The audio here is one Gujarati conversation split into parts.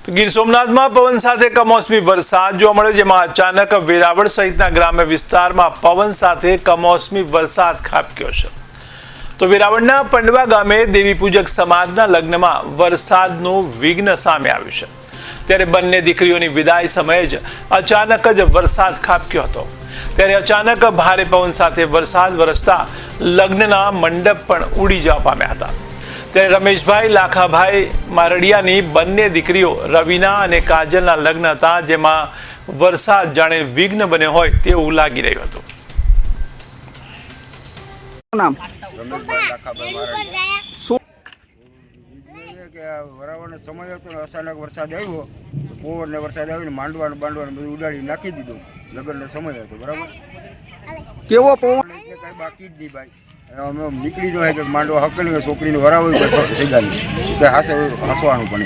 તો ગીર સોમનાથમાં પવન સાથે કમોસમી વરસાદ જોવા મળ્યો, જેમાં અચાનક વેરાવળ સહિતના ગ્રામ્ય વિસ્તારમાં પવન સાથે કમોસમી વરસાદ ખાબક્યો છે। તો વેરાવળના પંડવા ગામે દેવી પૂજક સમાજના લગ્નમાં વરસાદનું વિઘ્ન સામે આવ્યું છે, ત્યારે બંને દીકરીઓની વિદાય સમયે જ અચાનક જ વરસાદ ખાબક્યો હતો। ત્યારે અચાનક ભારે પવન સાથે વરસાદ વરસતા લગ્નના મંડપ પણ ઉડી જવા પામ્યા હતા। ત્યારે રમેશભાઈ લાખાભાઈ મારડિયાની બંને દીકરીઓ રવીના અને કાજલના લગ્ન હતા, જેમાં વરસાદ જાણે વિઘ્ન બન્યો હોય તેવું લાગી રહ્યું હતું। વરાવાનો સમય હતો, અચાનક વરસાદ આવ્યો, પવન ને વરસાદ આવીને માંડવાનું બધું ઉડાડી નાખી દીધું। લગ્નનો સમય હતો, બરાબર। કેવો પવન? કઈ બાકી જ નહીં ભાઈ, અમે નીકળી જાય કે માંડવા હકલી છોકરીને વરાવું થઈ જાય હસવાનું પણ।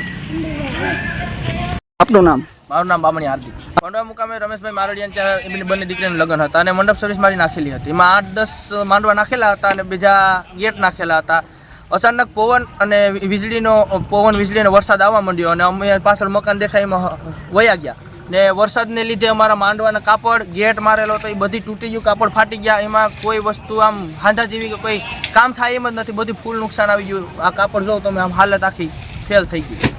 આપનું નામ? મારું નામ બામણી હાર્દિક। પંડવા મુકામે રમેશભાઈ મારડિયા ત્યાં એમની બંને દીકરીનું લગ્ન હતા અને મંડપ સર્વિસ મારી નાખેલી હતી। એમાં 8-10 માંડવા નાખેલા હતા અને બીજા ગેટ નાખેલા હતા। અચાનક પવન અને વીજળીનો વરસાદ આવવા માંડ્યો અને અમે પાછળ મકાન દેખાય એમાં વયા ગયા ને વરસાદને લીધે અમારા માંડવાના કાપડ ગેટ મારેલો હતો, એ બધી તૂટી ગયું, કાપડ ફાટી ગયા। એમાં કોઈ વસ્તુ આમ હાંડા જેવી કે કોઈ કામ થાય એમ જ નથી, બધું ફૂલ નુકસાન આવી ગયું। આ કાપડ જો તમે આમ હાલત આખી ફેલ થઈ ગઈ।